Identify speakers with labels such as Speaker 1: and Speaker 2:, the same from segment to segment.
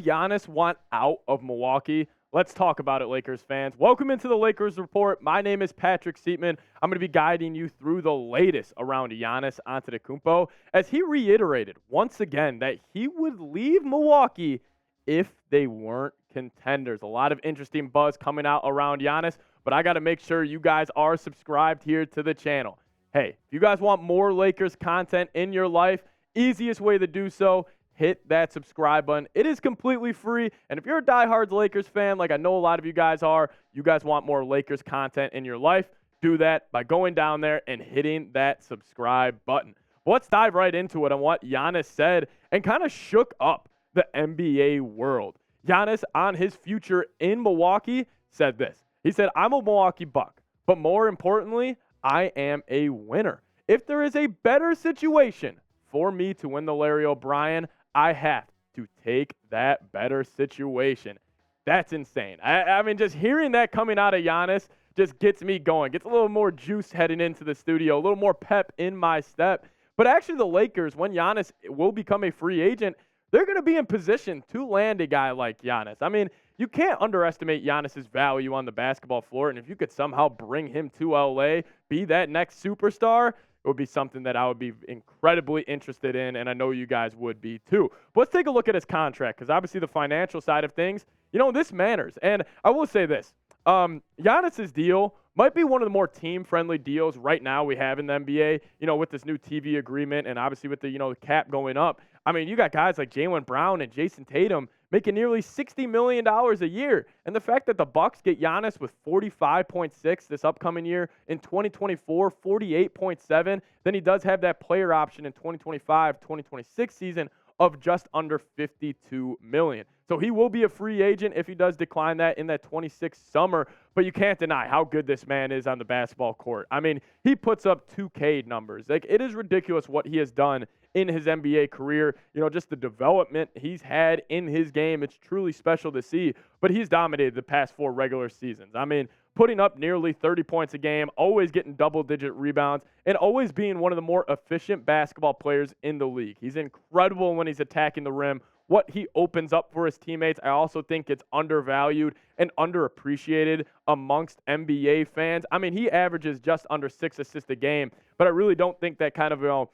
Speaker 1: Giannis want out of Milwaukee? Let's talk about it, Lakers fans. Welcome into the Lakers Report. My name is Patrick Seatman. I'm going to be guiding you through the latest around Giannis Antetokounmpo as he reiterated once again that he would leave Milwaukee if they weren't contenders. A lot of interesting buzz coming out around Giannis, but I got to make sure you guys are subscribed here to the channel. Hey, if you guys want more Lakers content in your life, easiest way to do so, hit that subscribe button. It is completely free. And if you're a diehard Lakers fan, like I know a lot of you guys are, you guys want more Lakers content in your life, do that by going down there and hitting that subscribe button. But let's dive right into it on what Giannis said and kind of shook up the NBA world. Giannis, on his future in Milwaukee, said this. He said, "I'm a Milwaukee Buck, but more importantly, I am a winner. If there is a better situation for me to win the Larry O'Brien, I have to take that better situation." That's insane. I mean, just hearing that coming out of Giannis just gets me going. Gets a little more juice heading into the studio, a little more pep in my step. But actually the Lakers, when Giannis will become a free agent, they're going to be in position to land a guy like Giannis. I mean, you can't underestimate Giannis's value on the basketball floor. And if you could somehow bring him to LA, be that next superstar, it would be something that I would be incredibly interested in, and I know you guys would be too. But let's take a look at his contract, because obviously the financial side of things, this matters. And I will say this, Giannis's deal might be one of the more team-friendly deals right now we have in the NBA, with this new TV agreement and obviously with the cap going up. I mean, you got guys like Jaylen Brown and Jason Tatum making nearly $60 million a year. And the fact that the Bucks get Giannis with 45.6 this upcoming year, in 2024, 48.7, then he does have that player option in 2025, 2026 season of just under $52 million. So he will be a free agent if he does decline that in that 26 summer, but you can't deny how good this man is on the basketball court. I mean, he puts up 2K numbers. Like, it is ridiculous what he has done in his NBA career. Just the development he's had in his game, it's truly special to see, but he's dominated the past 4 regular seasons. I mean, putting up nearly 30 points a game, always getting double-digit rebounds, and always being one of the more efficient basketball players in the league. He's incredible when he's attacking the rim. What he opens up for his teammates, I also think it's undervalued and underappreciated amongst NBA fans. I mean, he averages just under 6 assists a game, but I really don't think that kind of,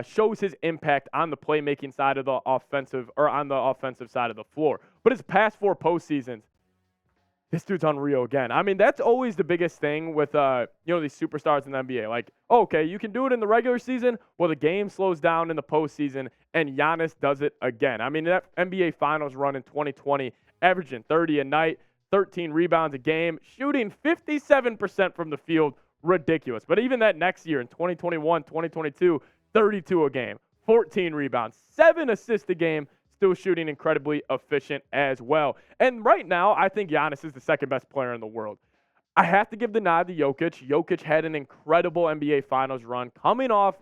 Speaker 1: shows his impact on the playmaking side of the offensive, or on the offensive side of the floor. But his past 4 postseasons, this dude's unreal again. I mean, that's always the biggest thing with, these superstars in the NBA. Like, okay, you can do it in the regular season. Well, the game slows down in the postseason, and Giannis does it again. I mean, that NBA Finals run in 2020, averaging 30 a night, 13 rebounds a game, shooting 57% from the field. Ridiculous. But even that next year in 2021, 2022, 32 a game, 14 rebounds, 7 assists a game, still shooting incredibly efficient as well. And right now, I think Giannis is the second best player in the world. I have to give the nod to Jokic. Jokic had an incredible NBA Finals run, coming off,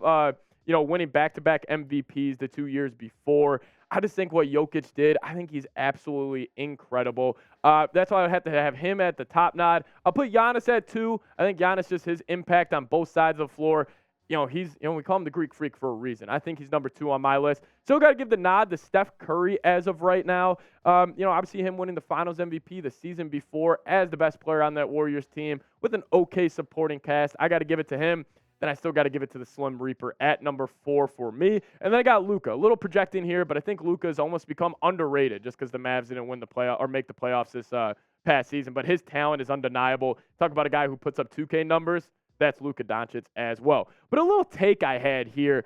Speaker 1: winning back-to-back MVPs the 2 years before. I just think what Jokic did, I think he's absolutely incredible. That's why I have to have him at the top nod. I'll put Giannis at 2. I think Giannis, just his impact on both sides of the floor, we call him the Greek Freak for a reason. I think he's number 2 on my list. Still got to give the nod to Steph Curry as of right now. Obviously him winning the Finals MVP the season before as the best player on that Warriors team with an okay supporting cast. I got to give it to him. Then I still got to give it to the Slim Reaper at number 4 for me. And then I got Luka. A little projecting here, but I think Luka has almost become underrated just because the Mavs didn't win the playoff or make the playoffs this past season. But his talent is undeniable. Talk about a guy who puts up 2K numbers. That's Luka Doncic as well. But a little take I had here,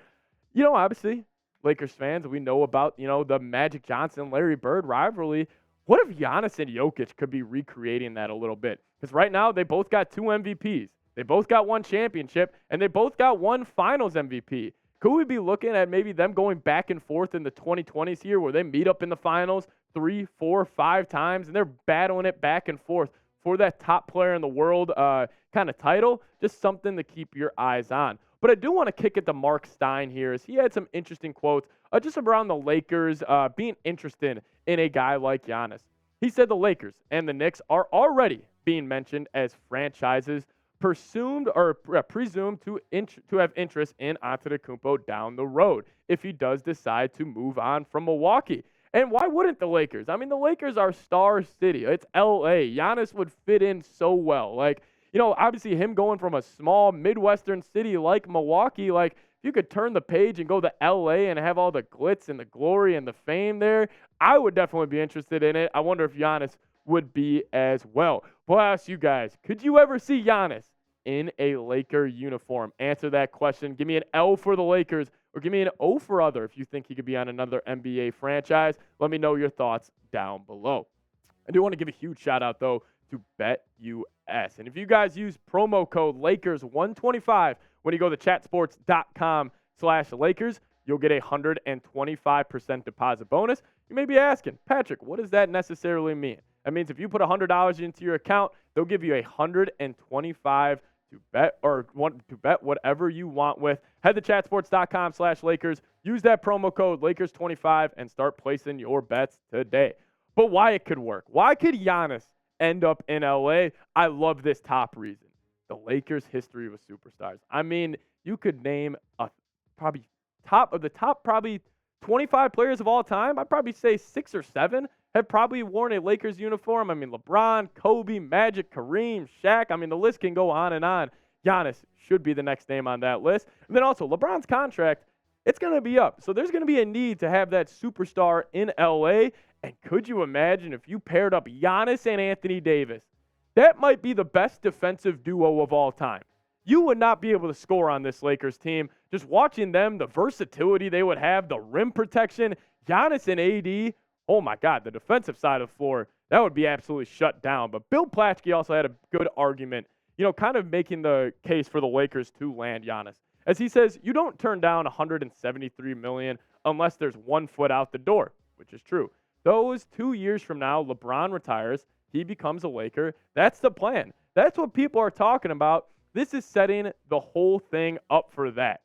Speaker 1: obviously, Lakers fans, we know about, the Magic Johnson-Larry Bird rivalry. What if Giannis and Jokic could be recreating that a little bit? Because right now, they both got 2 MVPs. They both got 1 championship, and they both got 1 Finals MVP. Could we be looking at maybe them going back and forth in the 2020s here where they meet up in the finals 3, 4, 5 times, and they're battling it back and forth for that top player in the world kind of title? Just something to keep your eyes on. But I do want to kick it to Mark Stein here, as he had some interesting quotes just around the Lakers being interested in a guy like Giannis. He said the Lakers and the Knicks are already being mentioned as franchises presumed to have interest in Antetokounmpo down the road if he does decide to move on from Milwaukee. And why wouldn't the Lakers? I mean, the Lakers are star city. It's LA. Giannis would fit in so well. Like, obviously him going from a small Midwestern city like Milwaukee, like, if you could turn the page and go to LA and have all the glitz and the glory and the fame there, I would definitely be interested in it. I wonder if Giannis would be as well. But I'll ask you guys, could you ever see Giannis in a Laker uniform? Answer that question. Give me an L for the Lakers, or give me an O for other if you think he could be on another NBA franchise. Let me know your thoughts down below. I do want to give a huge shout out, though, to BetUS. And if you guys use promo code Lakers125 when you go to chatsports.com/Lakers, you'll get a 125% deposit bonus. You may be asking, Patrick, what does that necessarily mean? That means if you put $100 into your account, they'll give you $125 to bet whatever you want with. Head to chatsports.com/Lakers. Use that promo code Lakers25 and start placing your bets today. But why it could work? Why could Giannis end up in LA? I love this top reason. The Lakers' history with superstars. I mean, you could name probably top 25 players of all time. I'd probably say 6 or 7 have probably worn a Lakers uniform. I mean, LeBron, Kobe, Magic, Kareem, Shaq. I mean, the list can go on and on. Giannis should be the next name on that list. And then also, LeBron's contract, it's going to be up. So there's going to be a need to have that superstar in LA. And could you imagine if you paired up Giannis and Anthony Davis? That might be the best defensive duo of all time. You would not be able to score on this Lakers team. Just watching them, the versatility they would have, the rim protection, Giannis and AD, oh my God, the defensive side of the floor, that would be absolutely shut down. But Bill Plaschke also had a good argument, kind of making the case for the Lakers to land Giannis. As he says, you don't turn down $173 million unless there's 1 foot out the door, which is true. Those 2 years from now, LeBron retires, he becomes a Laker. That's the plan. That's what people are talking about. This is setting the whole thing up for that.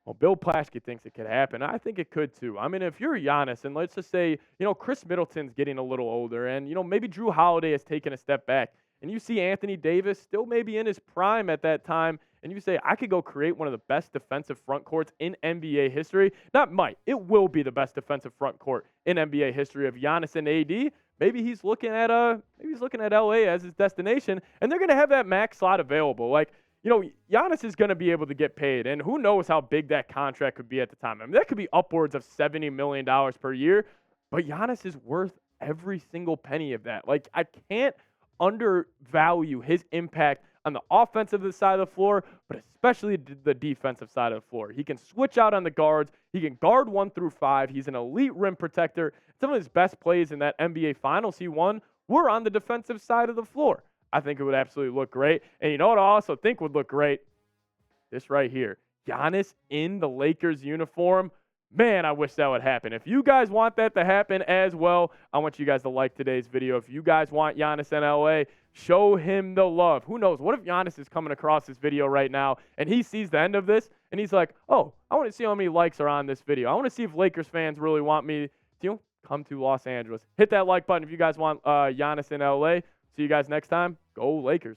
Speaker 1: Well, Bill Plaschke thinks it could happen. I think it could too. I mean, if you're Giannis and let's just say, Chris Middleton's getting a little older and, maybe Drew Holiday has taken a step back and you see Anthony Davis still maybe in his prime at that time and you say, I could go create one of the best defensive front courts in NBA history. Not might. It will be the best defensive front court in NBA history of Giannis and AD. Maybe he's looking at LA as his destination and they're going to have that max slot available. Like, Giannis is going to be able to get paid, and who knows how big that contract could be at the time. I mean, that could be upwards of $70 million per year, but Giannis is worth every single penny of that. Like, I can't undervalue his impact on the offensive side of the floor, but especially the defensive side of the floor. He can switch out on the guards. He can guard 1 through 5. He's an elite rim protector. Some of his best plays in that NBA Finals he won were on the defensive side of the floor. I think it would absolutely look great. And you know what I also think would look great? This right here. Giannis in the Lakers uniform. Man, I wish that would happen. If you guys want that to happen as well, I want you guys to like today's video. If you guys want Giannis in LA, show him the love. Who knows? What if Giannis is coming across this video right now and he sees the end of this and he's like, oh, I want to see how many likes are on this video. I want to see if Lakers fans really want me to come to Los Angeles. Hit that like button if you guys want Giannis in LA. See you guys next time. Go Lakers.